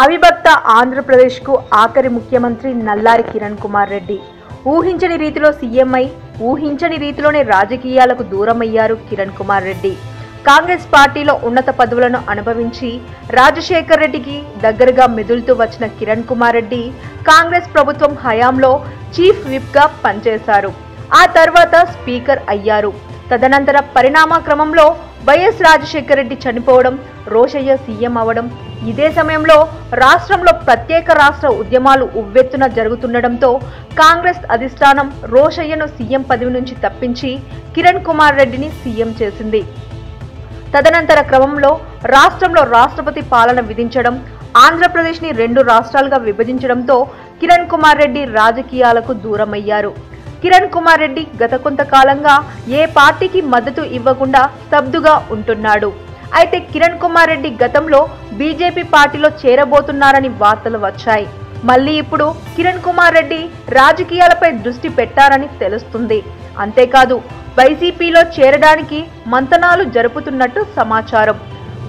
అవిభక్త ఆంధ్రప్రదేశ్కు ఆఖరి ముఖ్యమంత్రి నల్లారి కిరణ్ కుమార్ రెడ్డి. ఊహించని రీతిలో సీఎం అయి ఊహించని రీతిలోనే రాజకీయాలకు దూరమయ్యారు కిరణ్ కుమార్ రెడ్డి. కాంగ్రెస్ పార్టీలో ఉన్నత పదవులను అనుభవించి రాజశేఖర్ రెడ్డికి దగ్గరగా మెదులుతూ వచ్చిన కిరణ్ కుమార్ రెడ్డి కాంగ్రెస్ ప్రభుత్వం హయాంలో చీఫ్ విప్గా పనిచేశారు. ఆ తర్వాత స్పీకర్ అయ్యారు. తదనంతర పరిణామ క్రమంలో వైఎస్ రాజశేఖర్ రెడ్డి చనిపోవడం, రోషయ్య సీఎం అవడం, ఇదే సమయంలో రాష్ట్రంలో ప్రత్యేక రాష్ట్ర ఉద్యమాలు ఉవ్వెత్తున జరుగుతుండటంతో కాంగ్రెస్ అధిష్టానం రోషయ్యను సీఎం పదవి నుంచి తప్పించి కిరణ్ కుమార్ రెడ్డిని సీఎం చేసింది. తదనంతర క్రమంలో రాష్ట్రంలో రాష్ట్రపతి పాలన విధించడం, ఆంధ్రప్రదేశ్ని 2 రాష్ట్రాలుగా విభజించడంతో కిరణ్ కుమార్ రెడ్డి రాజకీయాలకు దూరమయ్యారు. కిరణ్ కుమార్ రెడ్డి గత కొంతకాలంగా ఏ పార్టీకి మద్దతు ఇవ్వకుండా స్తబ్దుగా ఉంటున్నాడు. అయితే కిరణ్ కుమార్ రెడ్డి గతంలో బీజేపీ పార్టీలో చేరబోతున్నారని వార్తలు వచ్చాయి. మళ్ళీ ఇప్పుడు కిరణ్ కుమార్ రెడ్డి రాజకీయాలపై దృష్టి పెట్టారని తెలుస్తుంది. అంతేకాదు వైసీపీలో చేరడానికి మంతనాలు జరుపుతున్నట్టు సమాచారం.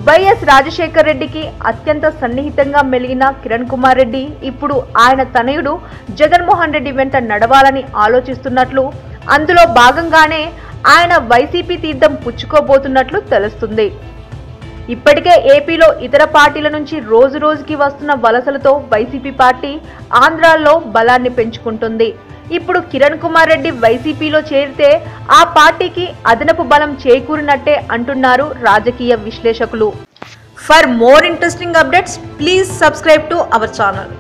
వైఎస్ రాజశేఖర్ రెడ్డికి అత్యంత సన్నిహితంగా మెలిగిన కిరణ్ కుమార్ రెడ్డి ఇప్పుడు ఆయన తనయుడు జగన్మోహన్ రెడ్డి వెంట నడవాలని ఆలోచిస్తున్నట్లు, అందులో భాగంగానే ఆయన వైసీపీ తీర్థం పుచ్చుకోబోతున్నట్లు తెలుస్తుంది. ఇప్పటికే ఏపీలో ఇతర పార్టీల నుంచి రోజు రోజుకి వస్తున్న వలసలతో వైసీపీ పార్టీ ఆంధ్రాలో బలాన్ని పెంచుకుంటుంది. ఇప్పుడు కిరణ్ కుమార్ రెడ్డి వైసీపీలో చేరితే ఆ పార్టీకి అదనపు బలం చేకూరినట్టే అంటున్నారు రాజకీయ విశ్లేషకులు. For more interesting updates, please subscribe to our channel.